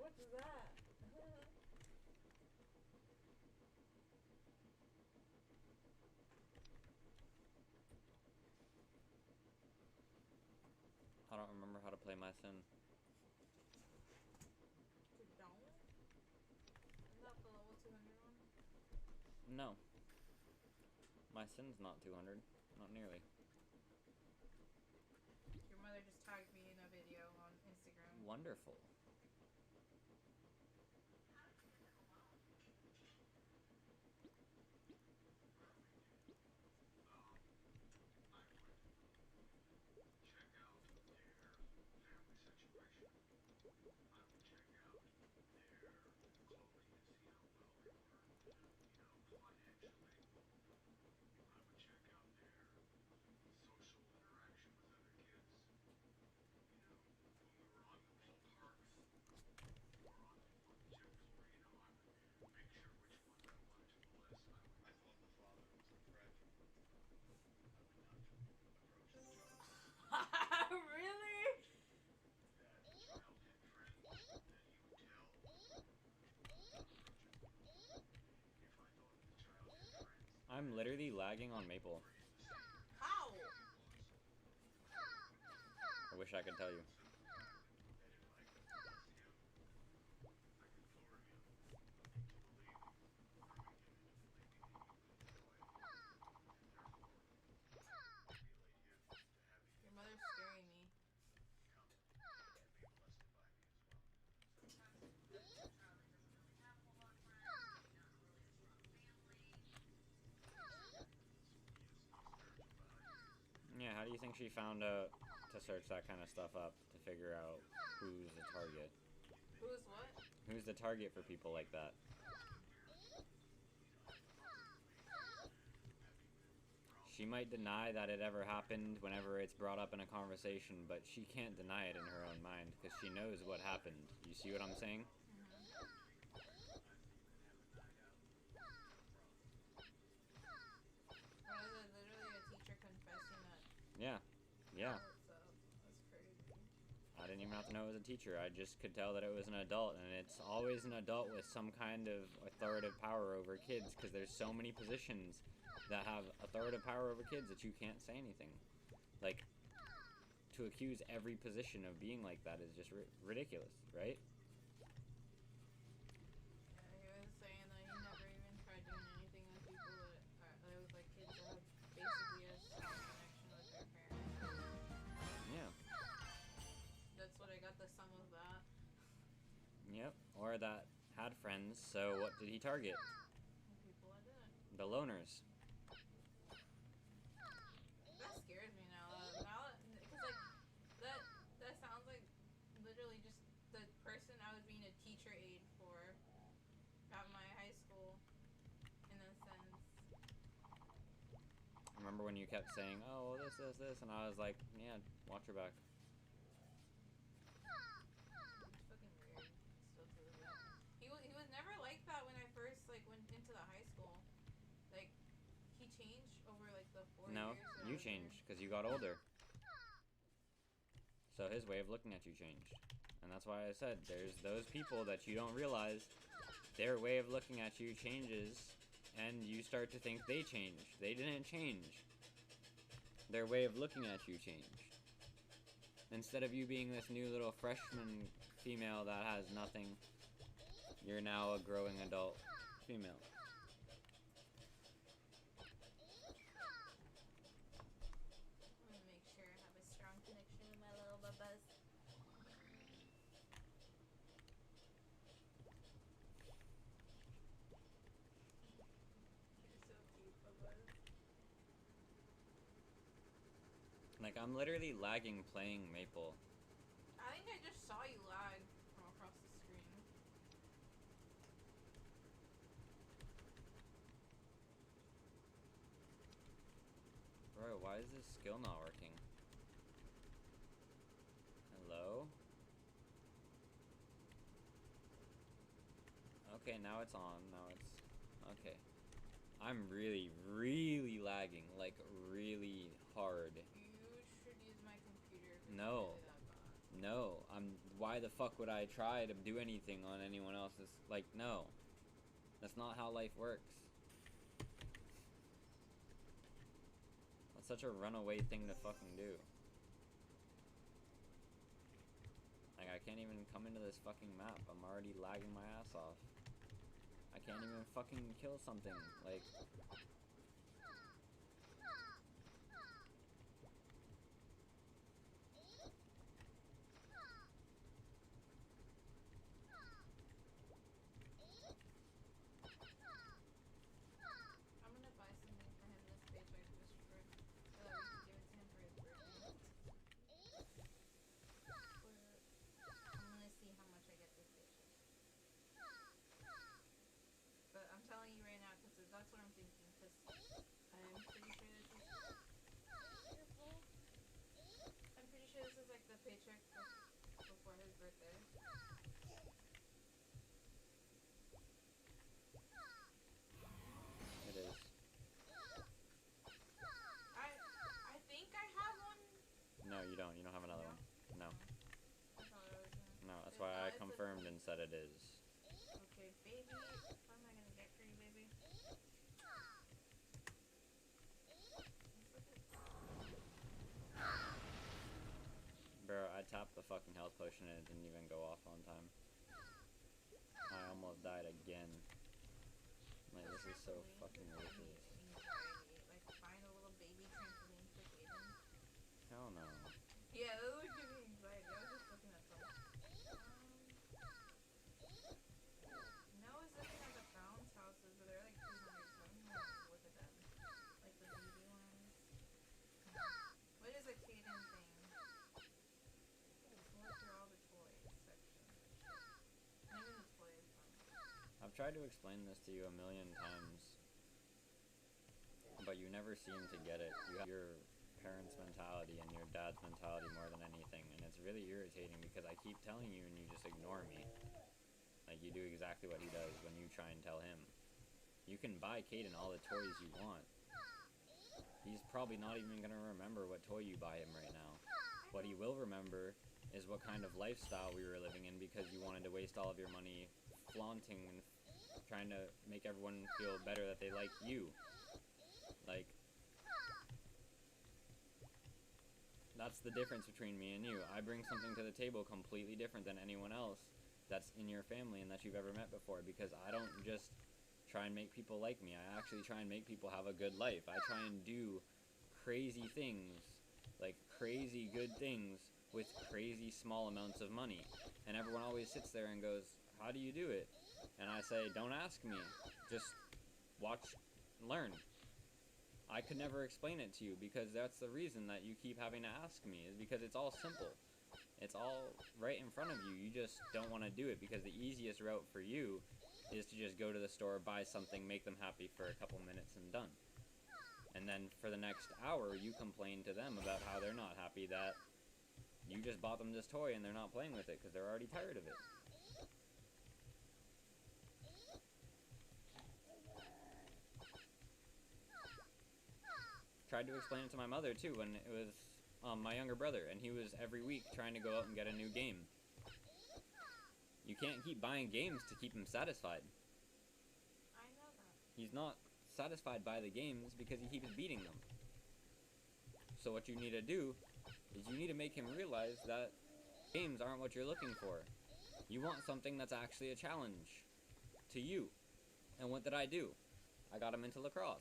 What's that? I don't remember how to play my Sin. You don't? Isn't that the level 200 one? No. My Sin's not 200. Not nearly. Your mother just tagged me in a video on Instagram. Wonderful. Really? I'm literally lagging on Maple. How? I wish I could tell you. Your mother's scaring me. Yeah, how do you think she found out to search that kind of stuff up to figure out who's the target? Who's what? Who's the target for people like that? She might deny that it ever happened whenever it's brought up in a conversation, but she can't deny it in her own mind because she knows what happened. You see what I'm saying? Or is it literally a teacher confessing that? Yeah. Yeah. What's up? That's crazy. I didn't even have to know it was a teacher. I just could tell that it was an adult, and it's always an adult with some kind of authoritative power over kids because there's so many positions that have authoritative power over kids that you can't say anything. Like, to accuse every position of being like that is just ridiculous, right? Yeah, he was saying that he never even tried doing anything with people that was like kids that had basically a strong connection with their parents. Yeah. That's what I got the sum of that. Yep. Or that had friends, so what did he target? People that didn't. The loners. That scares me now. Because like that sounds like literally just the person I was being a teacher aide for at my high school, in a sense. Remember when you kept saying, oh, this, and I was like, yeah, watch your back. It's fucking weird. Still to this day. He was never like that when I first like went into the high school. Like he changed over like the 4 No, years. That I you was there. changed because you got older. So his way of looking at you changed. And that's why I said there's those people that you don't realize their way of looking at you changes and you start to think they changed. They didn't change. Their way of looking at you changed. Instead of you being this new little freshman female that has nothing, you're now a growing adult female. I'm gonna make sure I have a strong connection with my little bubbas. You're so cute, bubbas. Like, I'm literally lagging playing Maple. I think I just saw you lag from across the screen. Bro, why is this skill not working? Hello? Okay, now it's on. Now it's... Okay. I'm really, really lagging. Like, really hard. You should use my computer. 'Cause No. it's really that bad. No, why the fuck would I try to do anything on anyone else's? Like, no. That's not how life works. That's such a runaway thing to fucking do. Like, I can't even come into this fucking map. I'm already lagging my ass off. I can't even fucking kill something. Like... I'm gonna buy something for him this paycheck just for so that we can give it to him for his birthday. I'm gonna see how much I get this paycheck. But I'm telling you right now, because that's what I'm thinking. Because I'm pretty sure this is. Careful. I'm pretty sure this is like the paycheck before his birthday. It is. I think I have one. No, you don't. You don't have another one. No. I thought I was gonna. No, that's why I confirmed and said it is. Okay, baby. What am I gonna get for you, baby? Bro, I tapped the fucking health potion and it didn't even go off on time. I almost died again. Like, this is so fucking ridiculous. Like, find a little baby trampoline for Aiden. Hell no. Yeah, that would give me anxiety. I was just looking at them. Now I was looking at the Brown's houses, but they're like 200, so I don't know what to look at them. Like the baby ones. What is a Caden thing? Sort through all the toys section. Even the toys one. I've tried to explain this to you a million times, but you never seem to get it. You have your parents' mentality and your dad's mentality more than anything, and it's really irritating because I keep telling you and you just ignore me. Like, you do exactly what he does when you try and tell him. You can buy Caden all the toys you want. He's probably not even going to remember what toy you buy him right now. What he will remember is what kind of lifestyle we were living in because you wanted to waste all of your money flaunting and trying to make everyone feel better that they like you. Like, that's the difference between me and you. I bring something to the table completely different than anyone else that's in your family and that you've ever met before, because I don't just try and make people like me. I actually try and make people have a good life. I try and do crazy things, like crazy good things with crazy small amounts of money. And everyone always sits there and goes, how do you do it? And I say, don't ask me. Just watch and learn. I could never explain it to you because that's the reason that you keep having to ask me, is because it's all simple. It's all right in front of you. You just don't want to do it because the easiest route for you is to just go to the store, buy something, make them happy for a couple minutes and done. And then for the next hour, you complain to them about how they're not happy that you just bought them this toy and they're not playing with it because they're already tired of it. Tried to explain it to my mother too when it was my younger brother, and he was every week trying to go out and get a new game. You can't keep buying games to keep him satisfied. I know that. He's not satisfied by the games because he keeps beating them. So what you need to do is you need to make him realize that games aren't what you're looking for. You want something that's actually a challenge to you. And what did I do? I got him into lacrosse.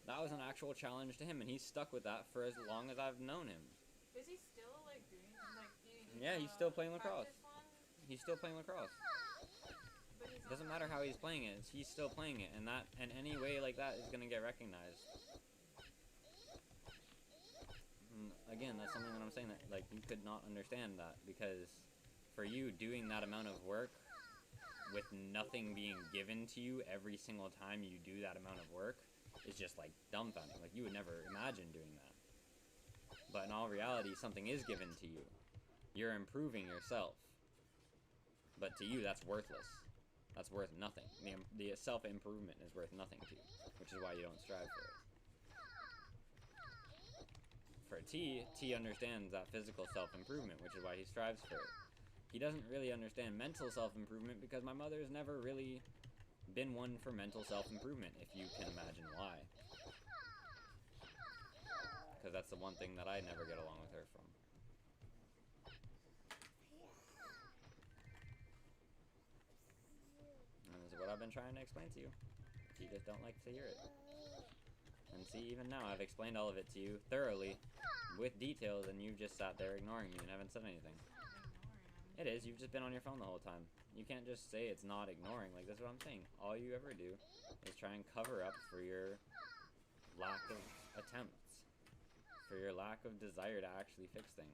That was an actual challenge to him, and he's stuck with that for as long as I've known him. Is he still like doing like? Yeah, he's still playing lacrosse. One? He's still playing lacrosse. But he's It doesn't matter how he's playing it, he's still playing it, and any way like that is gonna get recognized. And again, that's something that I'm saying that like you could not understand that, because for you doing that amount of work with nothing being given to you every single time you do that amount of work is just like dumbfounding. Like, you would never imagine doing that. But in all reality, something is given to you. You're improving yourself. But to you, that's worthless. That's worth nothing. The self-improvement is worth nothing to you, which is why you don't strive for it. for T understands that physical self-improvement, which is why he strives for it. He doesn't really understand mental self-improvement because my mother has never really been one for mental self-improvement, if you can imagine why. Because that's the one thing that I never get along with her from. And this is what I've been trying to explain to you. You just don't like to hear it. And see, even now, I've explained all of it to you thoroughly, with details, and you've just sat there ignoring me and haven't said anything. It is, you've just been on your phone the whole time. You can't just say it's not ignoring, like, that's what I'm saying. All you ever do is try and cover up for your lack of attempts, for your lack of desire to actually fix things.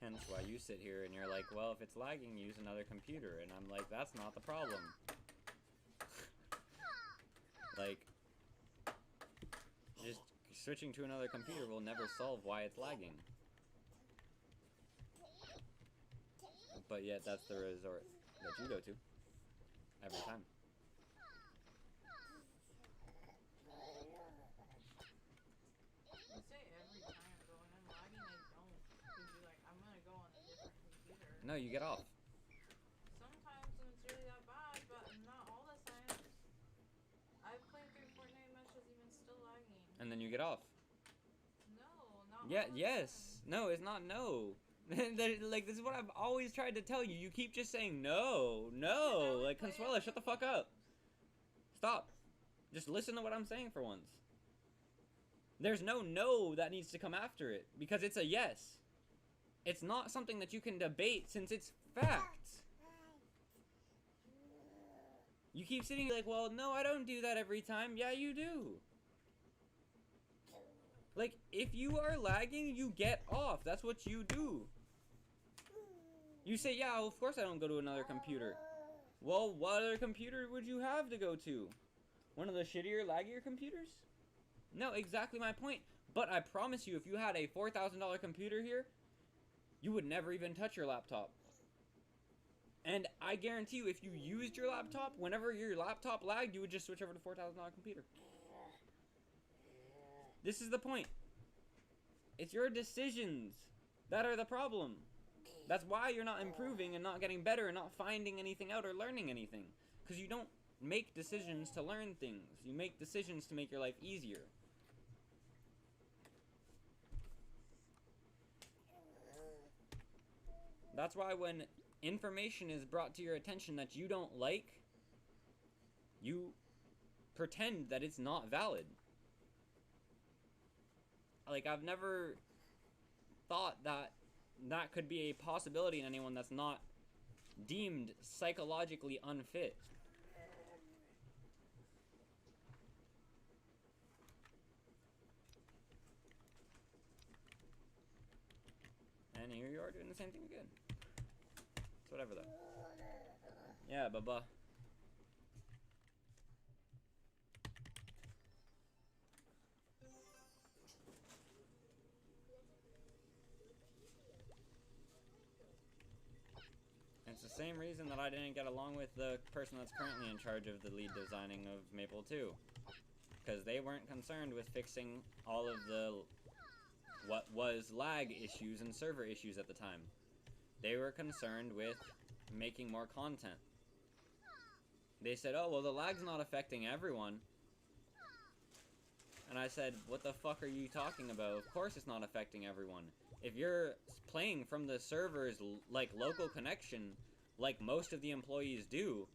Hence why you sit here and you're like, well, if it's lagging, use another computer. And I'm like, that's not the problem. Like, just switching to another computer will never solve why it's lagging. But yet, that's the resort that you go to. Every time. No, you get off. Sometimes when it's really that bad, but not all the time. I've played through Fortnite matches even still lagging. And then you get off. No, not Yeah, all the yes. time. No, it's not no. Like, this is what I've always tried to tell you. You keep just saying no, no. Like, Consuela, shut the fuck up. Stop. Just listen to what I'm saying for once. There's no that needs to come after it, because it's a yes. It's not something that you can debate since it's facts. You keep sitting like, well, no, I don't do that every time. Yeah, you do. Like, if you are lagging, you get off. That's what you do. You say, yeah, well, of course I don't go to another computer. Well, what other computer would you have to go to? One of the shittier, laggier computers? No, exactly my point. But I promise you, if you had a $4,000 computer here, you would never even touch your laptop. And I guarantee you, if you used your laptop, whenever your laptop lagged, you would just switch over to $4,000 computer. This is the point. It's your decisions that are the problem. That's why you're not improving and not getting better and not finding anything out or learning anything. Because you don't make decisions to learn things. You make decisions to make your life easier. That's why when information is brought to your attention that you don't like, you pretend that it's not valid. Like, I've never thought that that could be a possibility in anyone that's not deemed psychologically unfit. And here you are doing the same thing again. It's whatever though. Yeah, bye-bye. It's the same reason that I didn't get along with the person that's currently in charge of the lead designing of Maple 2. Because they weren't concerned with fixing all of the what was lag issues and server issues at the time. They were concerned with making more content. They said, oh, well, the lag's not affecting everyone. And I said, what the fuck are you talking about? Of course it's not affecting everyone. If you're playing from the server's, like, local connection, like most of the employees do,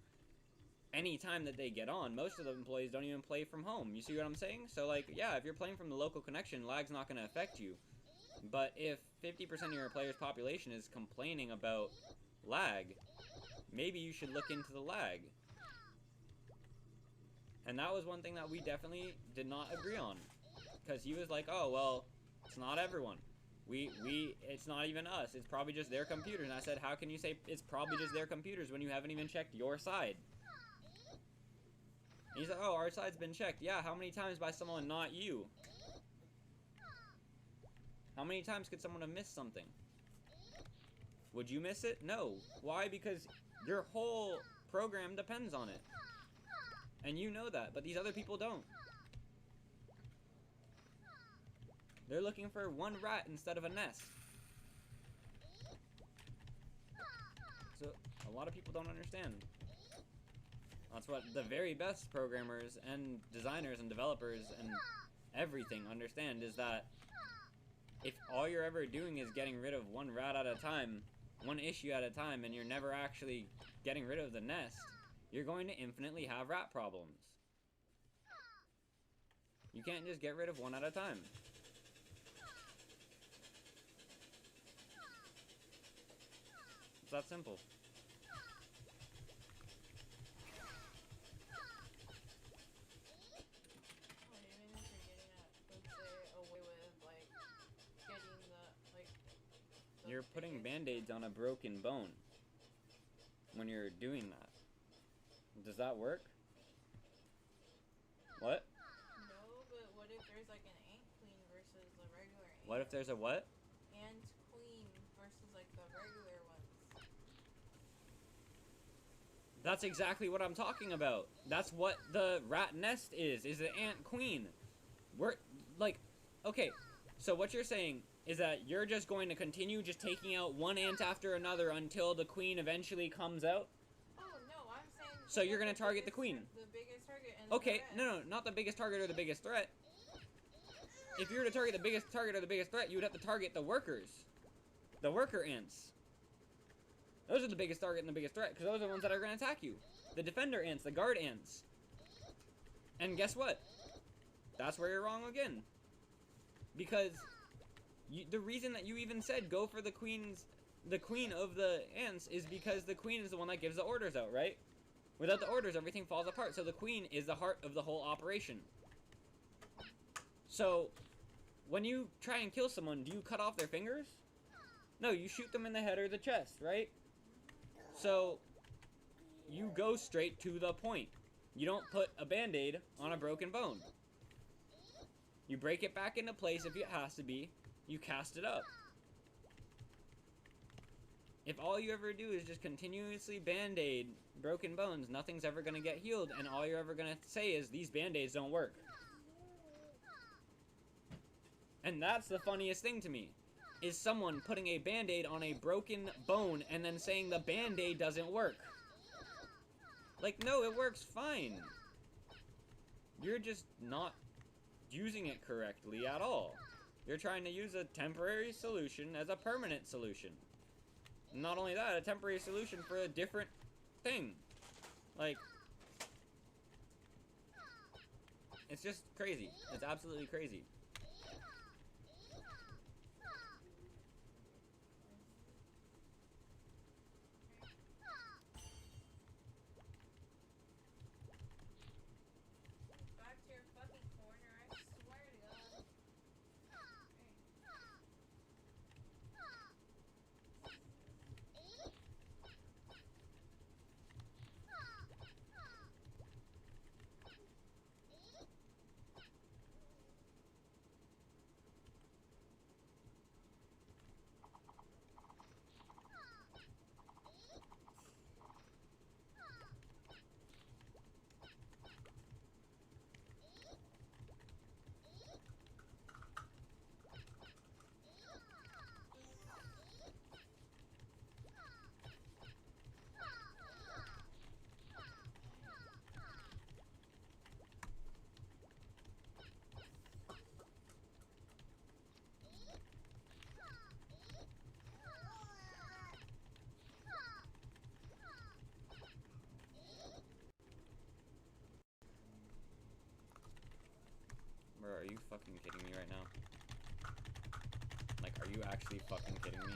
any time that they get on, most of the employees don't even play from home. You see what I'm saying? So, like, yeah, if you're playing from the local connection, lag's not going to affect you. But if 50% of your player's population is complaining about lag, maybe you should look into the lag. And that was one thing that we definitely did not agree on. Because he was like, oh, well, it's not everyone. It's not even us. It's probably just their computers. And I said, how can you say it's probably just their computers when you haven't even checked your side? And he's like, oh, our side's been checked. Yeah, how many times by someone not you? How many times could someone have missed something? Would you miss it? No. Why? Because your whole program depends on it. And you know that, but these other people don't. They're looking for one rat instead of a nest. So, a lot of people don't understand. That's what the very best programmers and designers and developers and everything understand, is that if all you're ever doing is getting rid of one rat at a time, one issue at a time, and you're never actually getting rid of the nest, you're going to infinitely have rat problems. You can't just get rid of one at a time. It's that simple. You're putting band-aids on a broken bone when you're doing that. Does that work? What? No, but what if there's like an ant queen versus a regular ant? What if there's a what? Ant queen versus like the regular ones. That's exactly what I'm talking about. That's what the rat nest is the ant queen. We're, like, okay, so what you're saying is that you're just going to continue just taking out one ant after another until the queen eventually comes out? Oh, no, I'm saying... So you're going to target the queen? The biggest target and okay, no, not the biggest target or the biggest threat. If you were to target the biggest target or the biggest threat, you would have to target the workers. The worker ants. Those are the biggest target and the biggest threat, because those are the ones that are going to attack you. The defender ants, the guard ants. And guess what? That's where you're wrong again. Because... the reason that you even said go for the queen of the ants is because the queen is the one that gives the orders out, right? Without the orders, everything falls apart. So the queen is the heart of the whole operation. So, when you try and kill someone, do you cut off their fingers? No, you shoot them in the head or the chest, right? So, you go straight to the point. You don't put a band-aid on a broken bone. You break it back into place if it has to be. You cast it up. If all you ever do is just continuously band-aid broken bones, nothing's ever going to get healed, and all you're ever going to say is, these band-aids don't work. And that's the funniest thing to me, is someone putting a band-aid on a broken bone and then saying the band-aid doesn't work. Like, no, it works fine. You're just not using it correctly at all. You're trying to use a temporary solution as a permanent solution. Not only that, a temporary solution for a different thing. Like, it's just crazy. It's absolutely crazy. Bro, are you fucking kidding me right now? Like, are you actually fucking kidding me?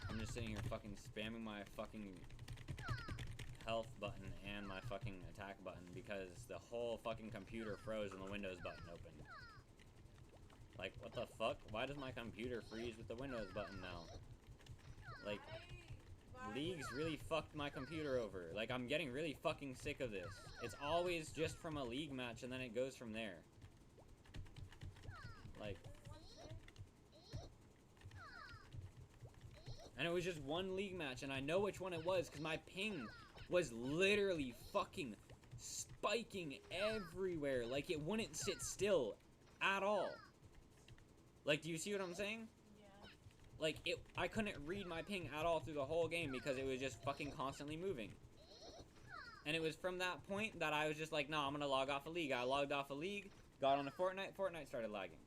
I'm just sitting here fucking spamming my fucking health button and my fucking attack button because the whole fucking computer froze and the Windows button opened. Like, what the fuck? Why does my computer freeze with the Windows button now? Like... League's really fucked my computer over. Like, I'm getting really fucking sick of this. It's always just from a League match, and then it goes from there. Like... And it was just one League match, and I know which one it was, because my ping was literally fucking spiking everywhere. Like, it wouldn't sit still at all. Like, do you see what I'm saying? Yeah. Like, I couldn't read my ping at all through the whole game because it was just fucking constantly moving. And it was from that point that I was just like, nah, I'm gonna log off a League. I logged off a League, got on a Fortnite started lagging.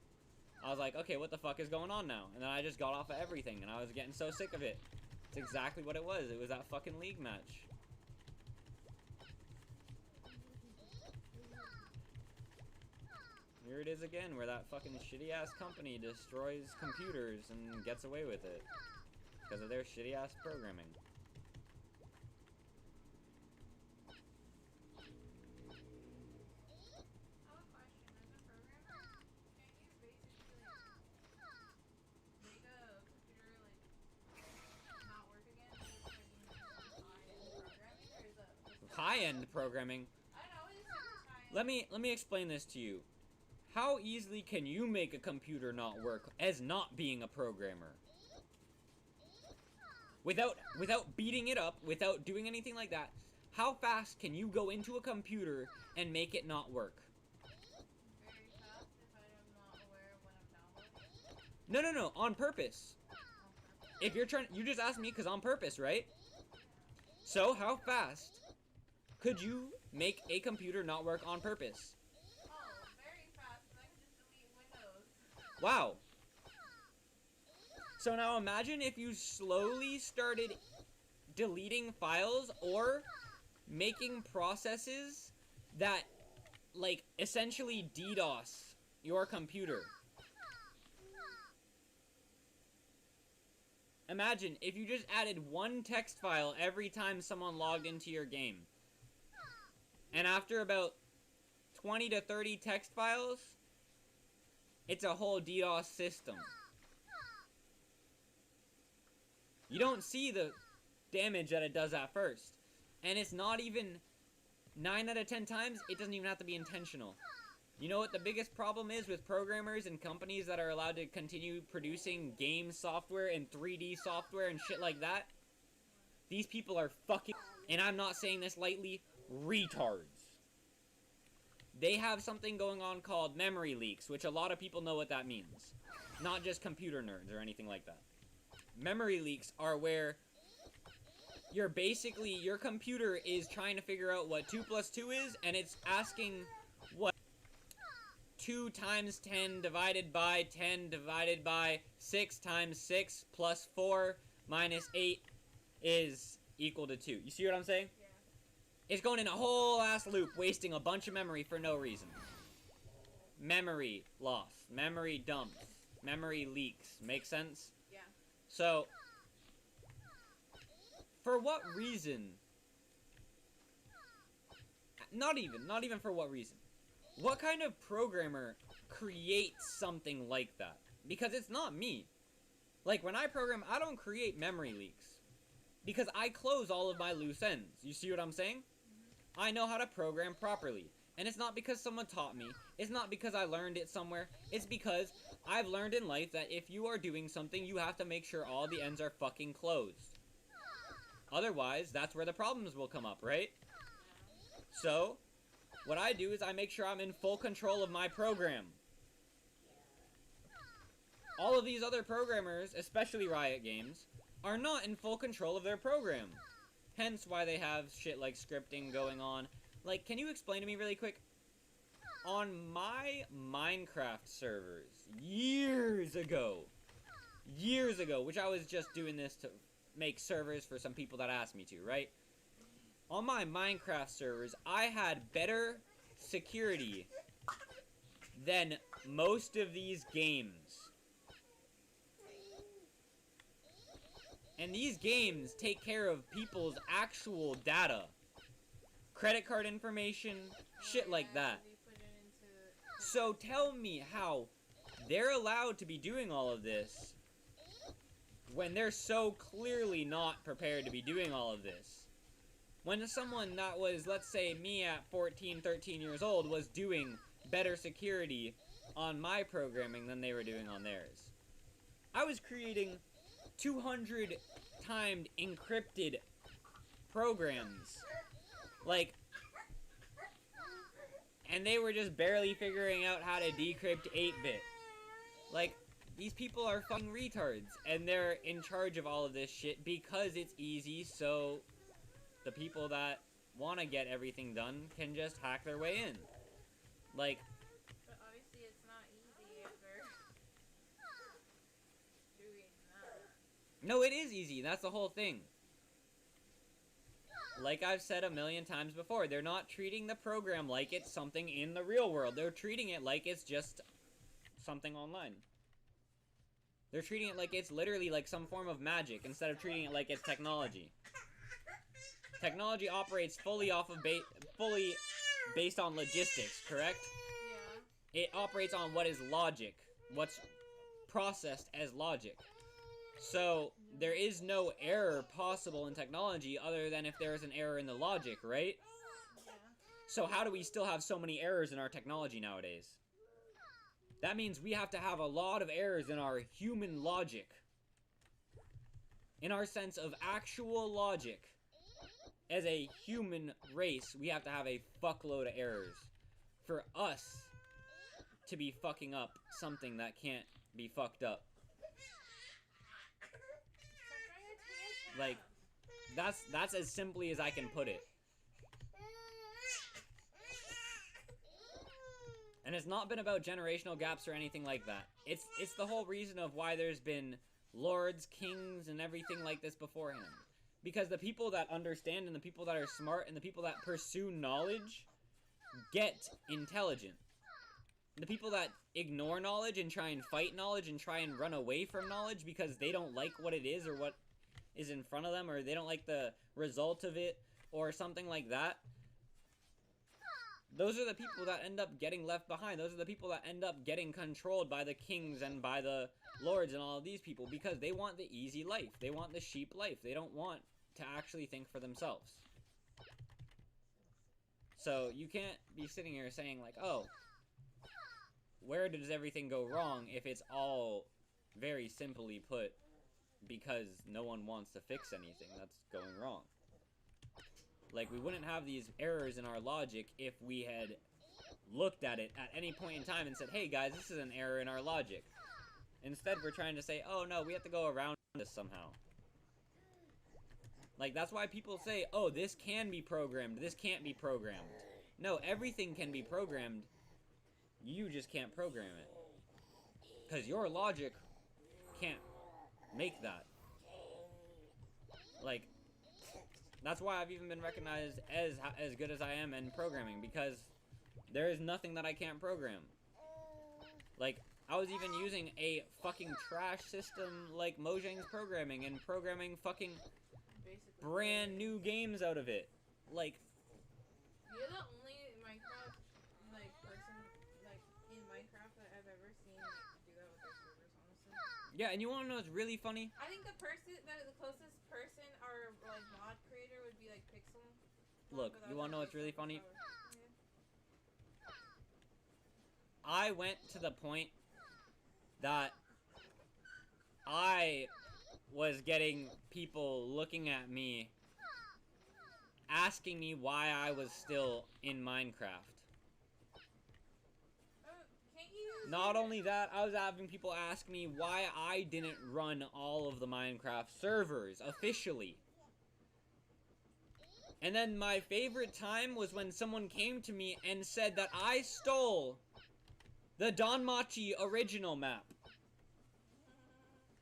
I was like, okay, what the fuck is going on now? And then I just got off of everything, and I was getting so sick of it. It's exactly what it was. It was that fucking League match. Here it is again, where that fucking shitty-ass company destroys computers and gets away with it. Because of their shitty-ass programming. High-end programming? Let me explain this to you. How easily can you make a computer not work as not being a programmer? Without beating it up, without doing anything like that, how fast can you go into a computer and make it not work? Very fast if I'm not aware of when I'm downloading. No, on purpose. If you're trying, you just asked me because on purpose, right? So, how fast could you make a computer not work on purpose? Oh, very fast, because I can just delete Windows. Wow. So now imagine if you slowly started deleting files or making processes that, like, essentially DDoS your computer. Imagine if you just added one text file every time someone logged into your game. And after about 20 to 30 text files, it's a whole DDoS system. You don't see the damage that it does at first. And it's not even 9 out of 10 times, it doesn't even have to be intentional. You know what the biggest problem is with programmers and companies that are allowed to continue producing game software and 3D software and shit like that? These people are fucking, and I'm not saying this lightly, retards. They have something going on called memory leaks, which a lot of people know what that means. Not just computer nerds or anything like that. Memory leaks are where your computer is trying to figure out what 2 plus 2 is, and it's asking what 2 times 10 divided by 10 divided by 6 times 6 plus 4 minus 8 is equal to 2. You see what I'm saying? Yeah. It's going in a whole ass loop, wasting a bunch of memory for no reason. Memory loss, memory dumps, memory leaks. Make sense? Yeah. So, for what reason? Not even for what reason. What kind of programmer creates something like that? Because it's not me. Like, when I program, I don't create memory leaks. Because I close all of my loose ends. You see what I'm saying? Mm-hmm. I know how to program properly. And it's not because someone taught me. It's not because I learned it somewhere. It's because I've learned in life that if you are doing something, you have to make sure all the ends are fucking closed. Otherwise, that's where the problems will come up, right? So, what I do is I make sure I'm in full control of my program. All of these other programmers, especially Riot Games, are not in full control of their program. Hence why they have shit like scripting going on. Like, can you explain to me really quick? On my Minecraft servers, years ago, which I was just doing this to make servers for some people that asked me to, right? On my Minecraft servers, I had better security than most of these games. And these games take care of people's actual data. Credit card information, shit like that. So tell me how they're allowed to be doing all of this when they're so clearly not prepared to be doing all of this. When someone that was, let's say, me at 14, 13 years old was doing better security on my programming than they were doing on theirs. I was creating 200 timed encrypted programs. Like, and they were just barely figuring out how to decrypt 8-bit. Like, these people are fucking retards, and they're in charge of all of this shit because it's easy, so the people that want to get everything done can just hack their way in. Like, but obviously it's not easy if they're doing that. no, it is easy. That's the whole thing. Like I've said a million times before, they're not treating the program like it's something in the real world. They're treating it like it's just something online. They're treating it like it's literally like some form of magic instead of treating it like it's technology. Technology operates fully off of fully based on logistics, correct? Yeah. It operates on what is logic, what's processed as logic. So, there is no error possible in technology other than if there is an error in the logic, right? Yeah. So how do we still have so many errors in our technology nowadays? That means we have to have a lot of errors in our human logic. In our sense of actual logic. As a human race, we have to have a fuckload of errors. For us to be fucking up something that can't be fucked up. Like, that's as simply as I can put it. And it's not been about generational gaps or anything like that. It's the whole reason of why there's been lords, kings, and everything like this beforehand. Because the people that understand and the people that are smart and the people that pursue knowledge get intelligent. The people that ignore knowledge and try and fight knowledge and try and run away from knowledge because they don't like what it is or what is in front of them, or they don't like the result of it, or something like that. Those are the people that end up getting left behind. Those are the people that end up getting controlled by the kings and by the lords and all of these people, because they want the easy life. They want the sheep life. They don't want to actually think for themselves. So you can't be sitting here saying like, oh, where does everything go wrong if it's all very simply put because no one wants to fix anything that's going wrong. Like, we wouldn't have these errors in our logic if we had looked at it at any point in time and said, hey guys, this is an error in our logic. Instead, we're trying to say, oh no, we have to go around this somehow. Like, that's why people say, oh, this can be programmed, this can't be programmed. No, everything can be programmed. You just can't program it. Because your logic can't make that. Like, that's why I've even been recognized as good as I am in programming, because there is nothing that I can't program. Like, I was even using a fucking trash system like Mojang's programming and programming fucking brand new games out of it. Like, you're the only Minecraft like person like in Minecraft that I've ever seen do that with their servers, honestly. yeah, and you wanna know what's really funny? I think the closest person or like mod creator would be like Pixel. Look, you wanna know what's really funny? Yeah. I went to the point that I was getting people looking at me, asking me why I was still in Minecraft. Can't you? Not only that, I was having people ask me why I didn't run all of the Minecraft servers officially. And then my favorite time was when someone came to me and said that I stole the Danmachi original map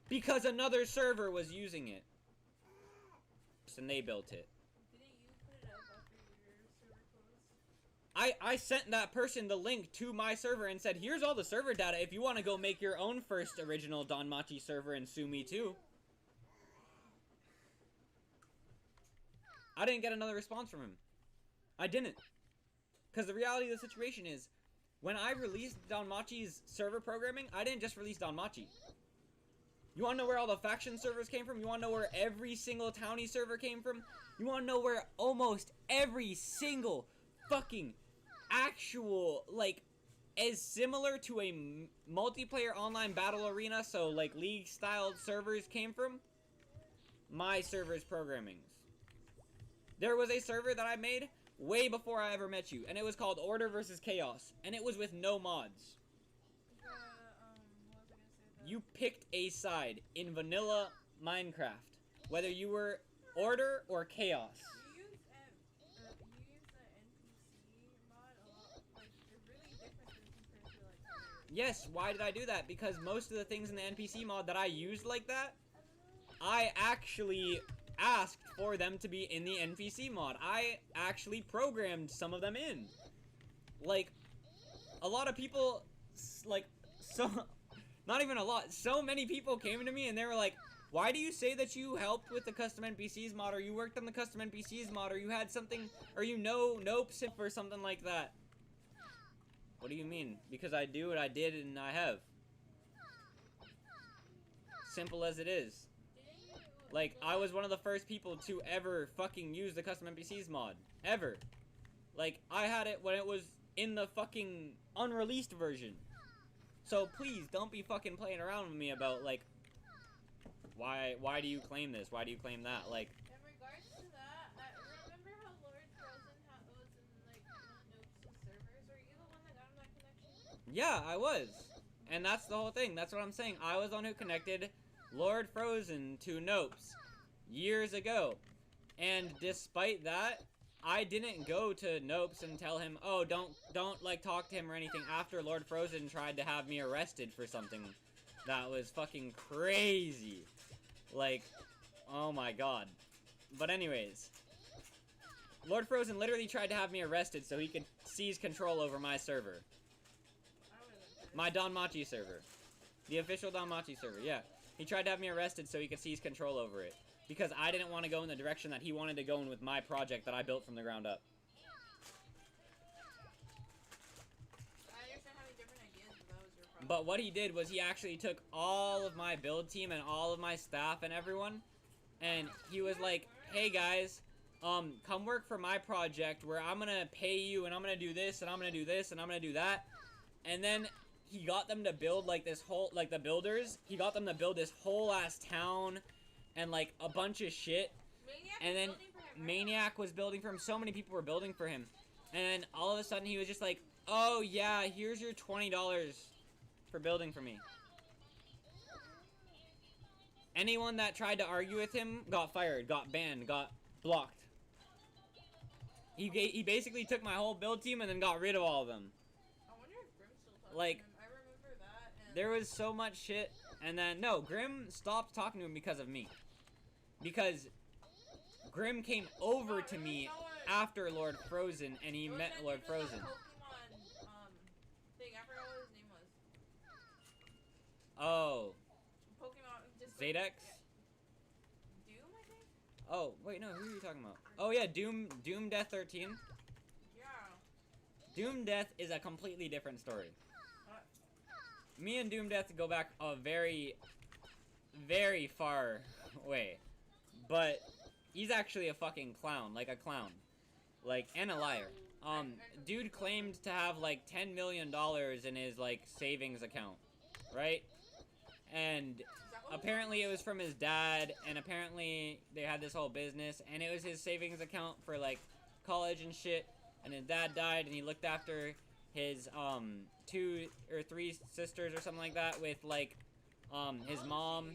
because another server was using it. And they built it. Didn't you put it up after your server closed? I sent that person the link to my server and said, here's all the server data if you want to go make your own first original Danmachi server and sue me too. I didn't get another response from him. I didn't. Because the reality of the situation is, when I released Danmachi's server programming, I didn't just release Danmachi. You wanna know where all the faction servers came from? You wanna know where every single townie server came from? You wanna know where almost every single fucking actual, like, as similar to a multiplayer online battle arena, so like league-styled servers came from? My server's programmings. There was a server that I made way before I ever met you, and it was called Order versus Chaos, and it was with no mods. What was I gonna say? You picked a side in vanilla Minecraft, whether you were Order or Chaos. You use the NPC mod a lot. Like, they're really different than compared to like others. Yes, why did I do that? Because most of the things in the NPC mod that I used like that, I actually asked for them to be in the NPC mod. I actually programmed some of them in. Like, a lot of people, like, so, not even a lot, so many people came to me and they were like, why do you say that you helped with the custom NPCs mod, or you worked on the custom NPCs mod, or you had something, or you know Nopes or something like that? What do you mean? Because I do what I did and I have. Simple as it is. Like, I was one of the first people to ever fucking use the custom NPCs mod. Ever. Like, I had it when it was in the fucking unreleased version. So please, don't be fucking playing around with me about, like, why do you claim this? Why do you claim that? Like, In regards to that, remember how Lord Frozen was in like one of Noobs' servers? Were you the one that got him that connection? yeah, I was. And that's the whole thing. That's what I'm saying. I was the one who connected Lord Frozen to Nopes years ago. And despite that, I didn't go to Nopes and tell him, oh, don't like talk to him or anything, after Lord Frozen tried to have me arrested for something that was fucking crazy. Like, oh my god. But anyways, Lord Frozen literally tried to have me arrested so he could seize control over my server. My Danmachi server. The official Danmachi server, yeah. He tried to have me arrested so he could seize control over it. Because I didn't want to go in the direction that he wanted to go in with my project that I built from the ground up. I understand having different ideas, but that was your problem. But what he did was he actually took all of my build team and all of my staff and everyone, and he was like, hey guys, come work for my project where I'm gonna pay you and I'm gonna do this and I'm gonna do this and I'm gonna do that. And then he got them to build like this whole, like the builders, he got them to build this whole ass town and like a bunch of shit. And then Maniac was building for him. So many people were building for him. And then all of a sudden he was just like, oh yeah, here's your $20 for building for me. Anyone that tried to argue with him got fired, got banned, got blocked. He basically took my whole build team and then got rid of all of them. I wonder if Grim still talks Like, to him. I remember that. And there was so much shit. And then, no, Grim stopped talking to him because of me. Because Grim came over to me after Lord Frozen, and he met Lord Frozen. Pokemon, thing. I forgot what his name was. Oh, Pokemon. Just Zadex? Yeah. Doom, I think? Oh, wait, no, who are you talking about? Oh, yeah, Doom Death 13. Yeah. Doom Death is a completely different story. Me and Doom Death go back a very, very far way. But he's actually a fucking clown, like a clown. Like, and a liar. Dude claimed to have like $10 million in his like savings account, right? And apparently it was from his dad, and apparently they had this whole business, and it was his savings account for like college and shit. And his dad died, and he looked after his 2 or 3 sisters or something like that with like his mom,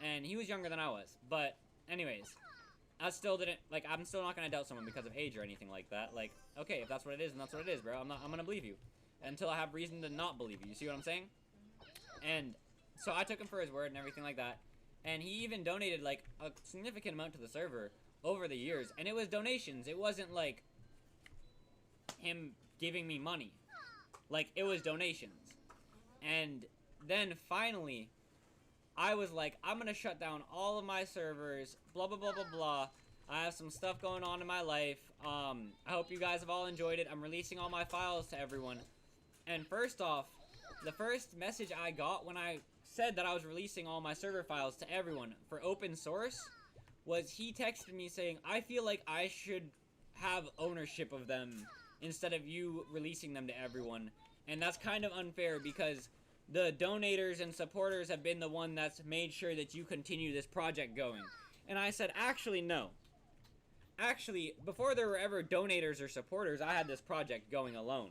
and he was younger than I was. But anyways, I still didn't, like, I'm still not gonna doubt someone because of age or anything like that. Like, okay, if that's what it is, then that's what it is, bro. I'm gonna believe you until I have reason to not believe you. You see what I'm saying? And so I took him for his word and everything like that. And he even donated like a significant amount to the server over the years, and it was donations. It wasn't like him giving me money. Like, it was donations. And then finally, I was like, I'm gonna shut down all of my servers, blah blah blah blah blah. I have some stuff going on in my life. I hope you guys have all enjoyed it. I'm releasing all my files to everyone. And first off, the first message I got when I said that I was releasing all my server files to everyone for open source was he texted me saying, I feel like I should have ownership of them instead of you releasing them to everyone. And that's kind of unfair because the donators and supporters have been the one that's made sure that you continue this project going. And I said, actually, no. Actually, before there were ever donators or supporters, I had this project going alone.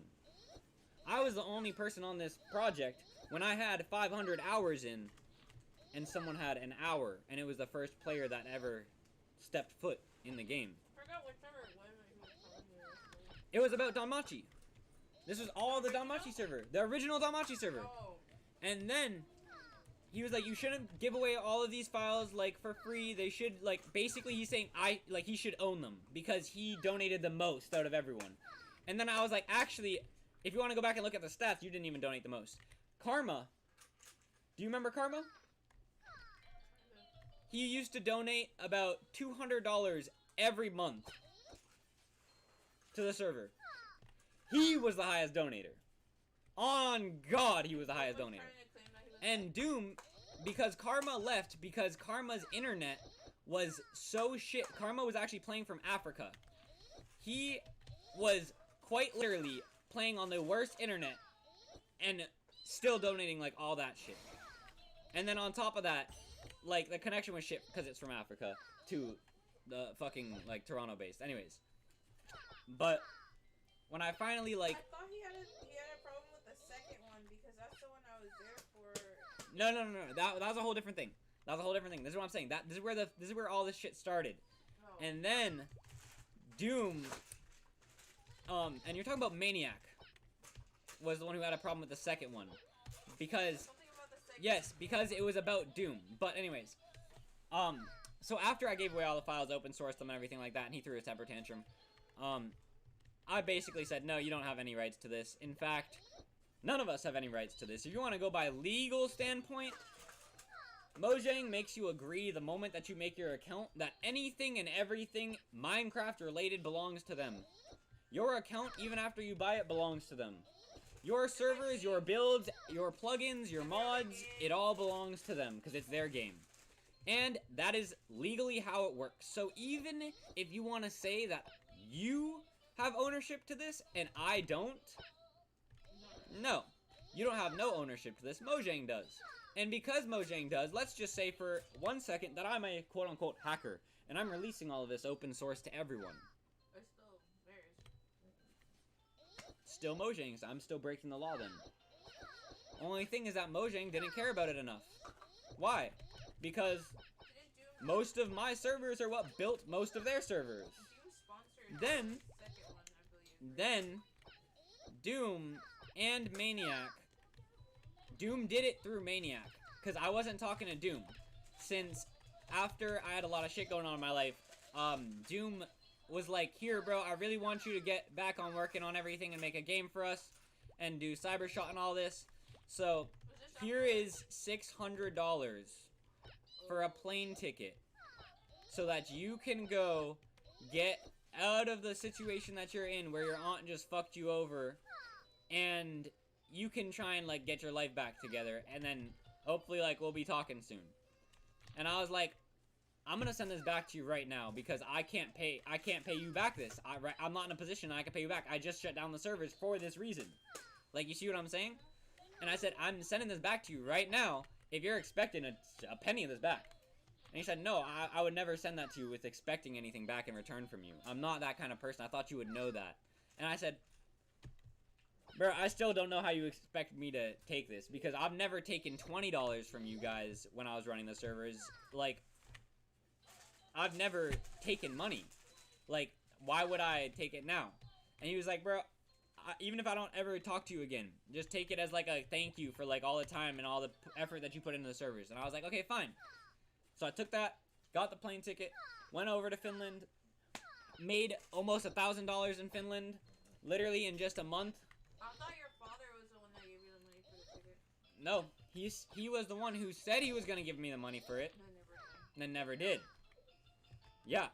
I was the only person on this project when I had 500 hours in, and someone had an hour, and it was the first player that ever stepped foot in the game. I forgot which server it was that he was telling me. It was about Danmachi. This was all the Danmachi server. The original Danmachi server. Oh. And then, he was like, you shouldn't give away all of these files, like, for free. They should, like, basically he's saying, he should own them. Because he donated the most out of everyone. And then I was like, actually, if you want to go back and look at the stats, you didn't even donate the most. Karma. Do you remember Karma? He used to donate about $200 every month to the server. He was the highest donator. On God, he was the highest donator. And Doom, because Karma left, because Karma's internet was so shit. Karma was actually playing from Africa. He was quite literally playing on the worst internet and still donating, like, all that shit. And then on top of that, like, the connection was shit because it's from Africa to the fucking, like, Toronto based. Anyways. But when I finally, like... I thought he had a problem with the second one because that's the one I was there for. No. That was a whole different thing. That was a whole different thing. This is what I'm saying. This is where all this shit started. Oh. And then Doom, and you're talking about Maniac, was the one who had a problem with the second one. Because, Something about the second yes, because it was about Doom. But anyways, so after I gave away all the files, open sourced them and everything like that, and he threw a temper tantrum, I basically said, no, you don't have any rights to this. In fact, none of us have any rights to this. If you want to go by legal standpoint, Mojang makes you agree the moment that you make your account that anything and everything Minecraft related belongs to them. Your account, even after you buy it, belongs to them. Your servers, your builds, your plugins, your mods, it all belongs to them because it's their game. And that is legally how it works. So even if you want to say that you have ownership to this and I don't, no. You don't have no ownership to this. Mojang does. And because Mojang does, let's just say for 1 second that I'm a quote-unquote hacker and I'm releasing all of this open source to everyone. It's still theirs. Still Mojang's. I'm still breaking the law then. Only thing is that Mojang didn't care about it enough. Why? Because most of my servers are what built most of their servers. Then Doom and Maniac. Doom did it through Maniac. Because I wasn't talking to Doom. Since after I had a lot of shit going on in my life, Doom was like, here, bro, I really want you to get back on working on everything and make a game for us. And do Cybershot and all this. So, here is $600 for a plane ticket. So that you can go get out of the situation that you're in where your aunt just fucked you over. And you can try and, like, get your life back together. And then, hopefully, like, we'll be talking soon. And I was like, I'm gonna send this back to you right now because I can't pay you back this. I'm not in a position I can pay you back. I just shut down the servers for this reason. Like, you see what I'm saying? And I said, I'm sending this back to you right now if you're expecting a penny of this back. And he said, no, I would never send that to you with expecting anything back in return from you. I'm not that kind of person. I thought you would know that. And I said, bro, I still don't know how you expect me to take this because I've never taken $20 from you guys when I was running the servers. Like, I've never taken money. Like, why would I take it now? And he was like, bro, even if I don't ever talk to you again, just take it as, like, a thank you for, like, all the time and all the effort that you put into the servers. And I was like, okay, fine. So I took that, got the plane ticket, went over to Finland, made almost $1,000 in Finland, literally in just a month. I thought your father was the one that gave you the money for the ticket. No, he was the one who said he was going to give me the money for it, No, and then never did. Yeah.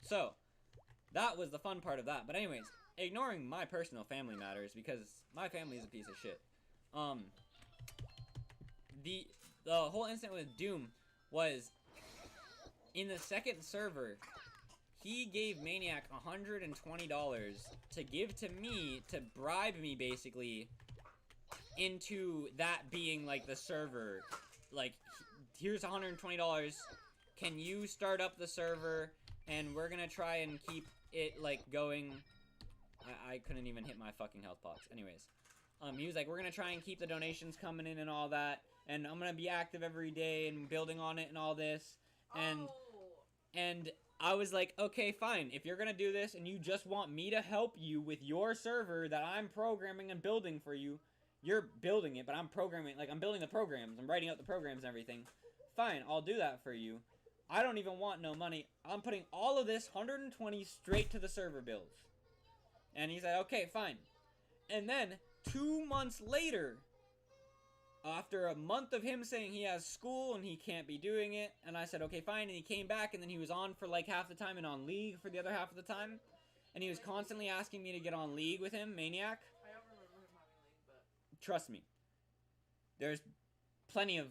So, that was the fun part of that. But anyways, ignoring my personal family matters, because my family is a piece of shit. the whole incident with Doom was in the second server. He gave Maniac $120 to give to me to bribe me, basically, into that being, like, the server. Like, here's $120. Can you start up the server? And we're gonna try and keep it, like, going. I couldn't even hit my fucking health box. Anyways. He was like, we're gonna try and keep the donations coming in and all that. And I'm gonna be active every day and building on it and all this. And I was like, okay, fine. If you're gonna do this and you just want me to help you with your server that I'm programming and building for you, you're building it, but I'm programming, like, I'm building the programs. I'm writing out the programs and everything. Fine, I'll do that for you. I don't even want no money. I'm putting all of this 120 straight to the server builds. And he's like, okay, fine. And then 2 months later, after a month of him saying he has school and he can't be doing it, and I said, okay, fine, and he came back, and then he was on for like half the time and on League for the other half of the time, and he was constantly asking me to get on League with him, Maniac. I don't remember him having League, but... Trust me. There's plenty of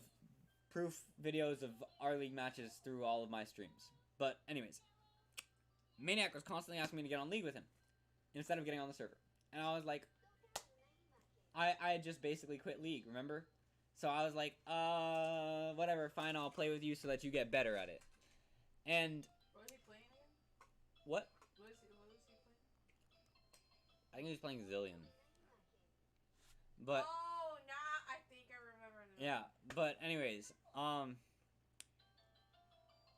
proof videos of our League matches through all of my streams. But anyways, Maniac was constantly asking me to get on League with him instead of getting on the server. And I was like, I had just basically quit League, remember? So I was like, whatever, fine, I'll play with you so that you get better at it. And... What was he playing again? What? What was he playing? I think he was playing Zillion. But... Oh, nah, I think I remember now. Yeah, but anyways,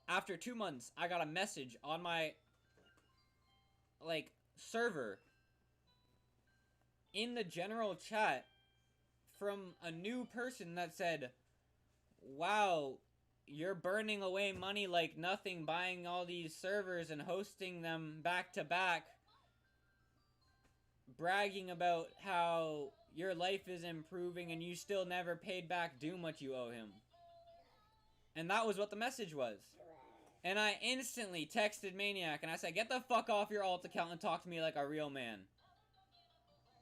after 2 months, I got a message on my, like, server in the general chat from a new person that said, wow, you're burning away money like nothing, buying all these servers and hosting them back to back, bragging about how your life is improving and you still never paid back Doom what you owe him. And that was what the message was. And I instantly texted Maniac and I said, get the fuck off your alt account and talk to me like a real man.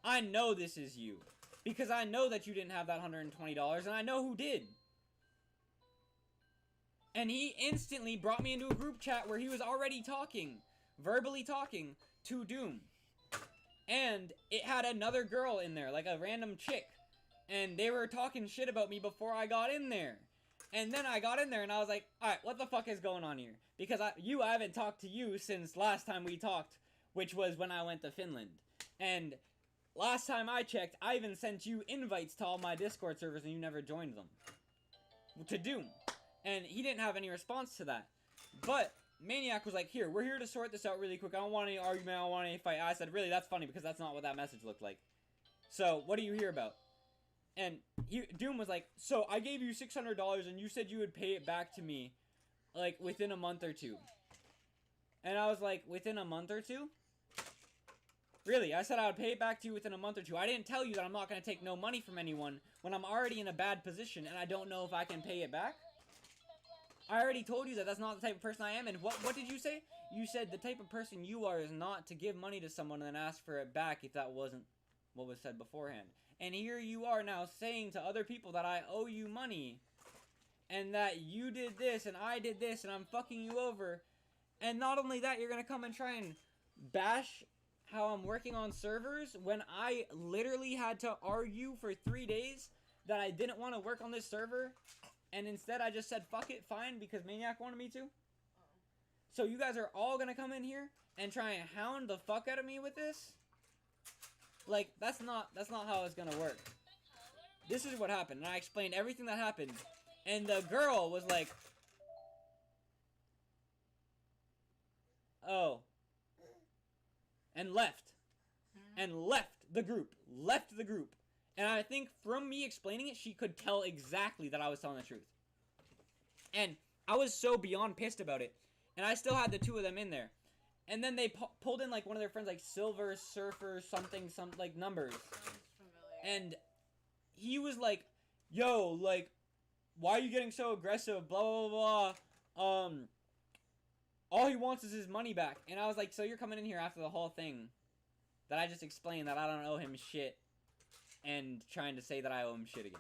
I know this is you. Because I know that you didn't have that $120 and I know who did. And he instantly brought me into a group chat where he was already talking, verbally talking to Doom. And it had another girl in there, like a random chick. And they were talking shit about me before I got in there. And then I got in there and I was like, alright, what the fuck is going on here? Because I haven't talked to you since last time we talked, which was when I went to Finland. And last time I checked, I even sent you invites to all my Discord servers and you never joined them. To Doom. And he didn't have any response to that. But Maniac was like, here, we're here to sort this out really quick. I don't want any argument, I don't want any fight. I said, really, that's funny because that's not what that message looked like. So, what do you hear about? And Doom was like, so I gave you $600 and you said you would pay it back to me, like, within a month or two. And I was like, within a month or two? Really, I said I would pay it back to you within a month or two. I didn't tell you that I'm not going to take no money from anyone when I'm already in a bad position and I don't know if I can pay it back. I already told you that that's not the type of person I am. And what did you say? You said the type of person you are is not to give money to someone and then ask for it back if that wasn't what was said beforehand. And here you are now saying to other people that I owe you money and that you did this and I did this and I'm fucking you over. And not only that, you're going to come and try and bash how I'm working on servers when I literally had to argue for 3 days that I didn't want to work on this server. And instead I just said, fuck it, fine, because Maniac wanted me to. So you guys are all going to come in here and try and hound the fuck out of me with this? Like, that's not how it's going to work. This is what happened. And I explained everything that happened. And the girl was like, oh. And left. And left the group. Left the group. And I think from me explaining it, she could tell exactly that I was telling the truth. And I was so beyond pissed about it. And I still had the two of them in there. And then they pulled in, like, one of their friends, like, Silver Surfer something, some, like, numbers. And he was like, yo, like, why are you getting so aggressive? Blah, blah, blah, blah. All he wants is his money back. And I was like, so you're coming in here after the whole thing that I just explained that I don't owe him shit and trying to say that I owe him shit again.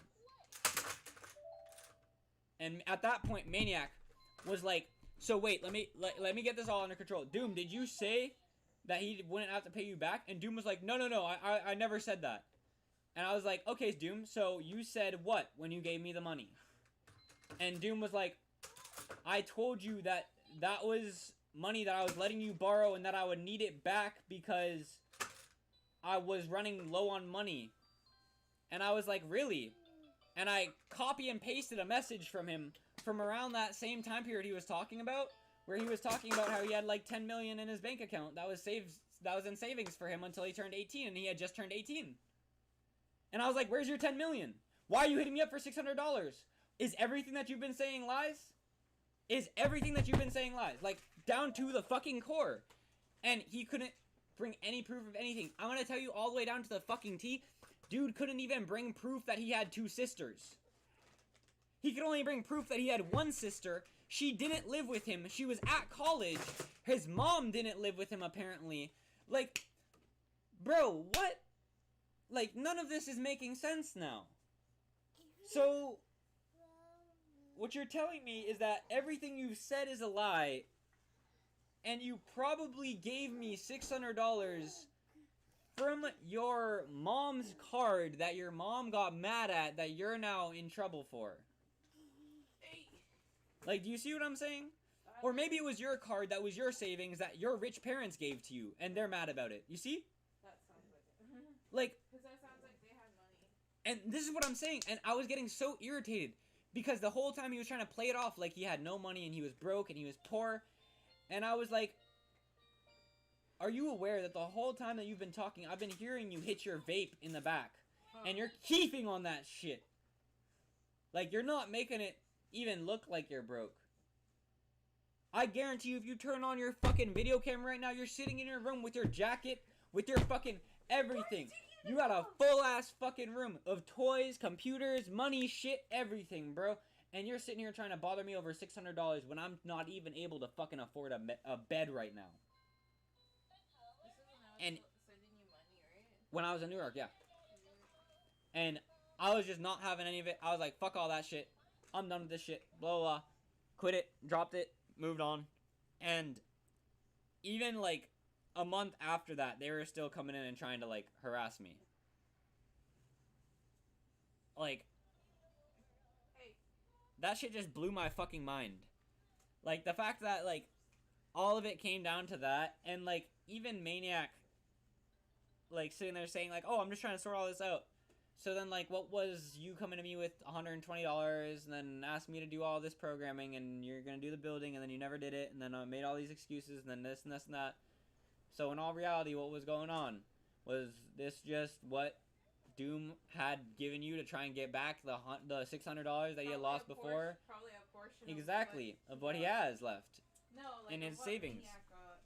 And at that point, Maniac was like, so wait, let me get this all under control. Doom, did you say that he wouldn't have to pay you back? And Doom was like, no, I never said that. And I was like, okay, Doom, so you said what when you gave me the money? And Doom was like, I told you that that was money that I was letting you borrow and that I would need it back because I was running low on money. And I was like, really? And I copy and pasted a message from him from around that same time period he was talking about, where he was talking about how he had like 10 million in his bank account that was in savings for him until he turned 18, and he had just turned 18. And I was like, where's your 10 million? Why are you hitting me up for $600? Is everything that you've been saying lies? Is everything that you've been saying lies? Like, down to the fucking core. And he couldn't bring any proof of anything. I'm gonna tell you all the way down to the fucking T. Dude couldn't even bring proof that he had 2 sisters. He could only bring proof that he had 1 sister. She didn't live with him. She was at college. His mom didn't live with him, apparently. Like, bro, what? Like, none of this is making sense now. So, what you're telling me is that everything you've said is a lie, and you probably gave me $600 from your mom's card that your mom got mad at that you're now in trouble for. Like, do you see what I'm saying? Or maybe it was your card that was your savings that your rich parents gave to you, and they're mad about it. You see? That sounds like it. Like, because that sounds like they had money. and this is what I'm saying, and I was getting so irritated because the whole time he was trying to play it off like he had no money and he was broke and he was poor, and I was like, are you aware that the whole time that you've been talking, I've been hearing you hit your vape in the back, and you're keeping on that shit. Like, you're not making it even look like you're broke. I guarantee you, if you turn on your fucking video camera right now, you're sitting in your room with your jacket, with your fucking everything. You got a full-ass fucking room of toys, computers, money, shit, everything, bro. And you're sitting here trying to bother me over $600 when I'm not even able to fucking afford a bed right now. And sending you money, right? when I was in New York, yeah. And I was just not having any of it. I was like, fuck all that shit. I'm done with this shit. Blah, blah, blah. Quit it. Dropped it. Moved on. And even, like, a month after that, they were still coming in and trying to, like, harass me. Like, Hey. that shit just blew my fucking mind. Like, the fact that, like, all of it came down to that. And, like, even Maniac, like, sitting there saying, like, oh, I'm just trying to sort all this out. So then, like, what was you coming to me with $120 and then asked me to do all this programming and you're going to do the building and then you never did it and then I made all these excuses and then this and this and that. So in all reality, what was going on? Was this just what Doom had given you to try and get back the $600 that he had lost before? Probably a portion Exactly, of what he has left. No, like in his what savings. Maniac got,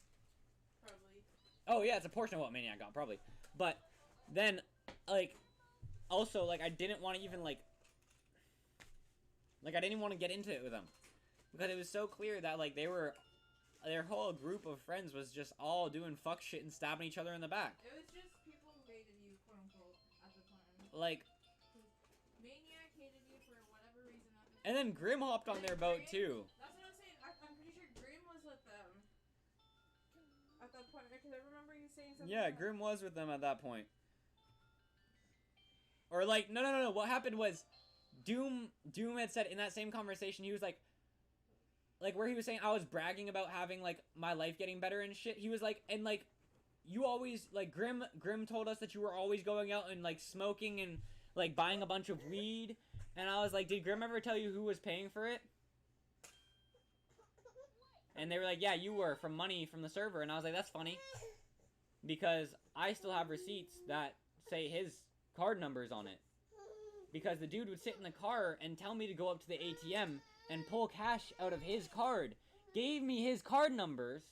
probably. Oh, yeah, it's a portion of what Maniac got, probably. But then, like, also, like, I didn't want to even, like, I didn't want to get into it with them. Because it was so clear that, like, their whole group of friends was just all doing fuck shit and stabbing each other in the back. It was just people who hated you, quote unquote, at the time. Like, Maniac hated you for whatever reason at the time. and then Grim hopped on their boat, too. That's what I'm saying. I'm pretty sure Grim was with them at that point, because I remember you saying something. Yeah, Grim was with them at that point. Or, like, no. What happened was, Doom had said in that same conversation, he was like, where he was saying I was bragging about having, like, my life getting better and shit. He was like, and, like, you always, like, Grim told us that you were always going out and, like, smoking and, like, buying a bunch of weed. And I was like, did Grim ever tell you who was paying for it? And they were like, yeah, you were, from money from the server. And I was like, that's funny. Because I still have receipts that say his card numbers on it. Because the dude would sit in the car and tell me to go up to the ATM and pull cash out of his card. Gave me his card numbers,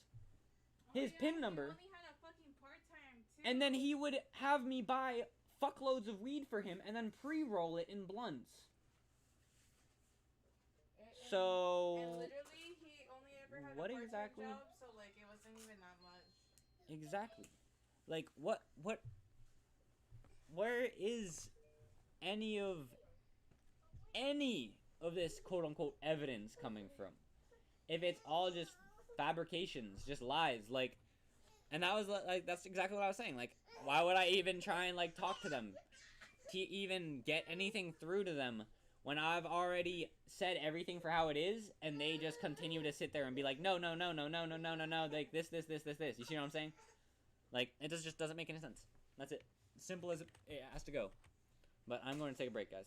his PIN number. He only had a fucking part-time, too. And then he would have me buy fuckloads of weed for him and then pre-roll it in blunts. So... And literally, he only ever had what a part-time exactly? job, so, like, it wasn't even that much. Exactly. Like, where is any of this quote unquote evidence coming from? If it's all just fabrications, just lies, like, and that was like, that's exactly what I was saying. Like, why would I even try and like talk to them, to even get anything through to them, when I've already said everything for how it is, and they just continue to sit there and be like, no, no, no, no, no, no, no, no, no, like this. You see what I'm saying? Like, it just doesn't make any sense. That's it. Simple as it has to go. But I'm going to take a break, guys.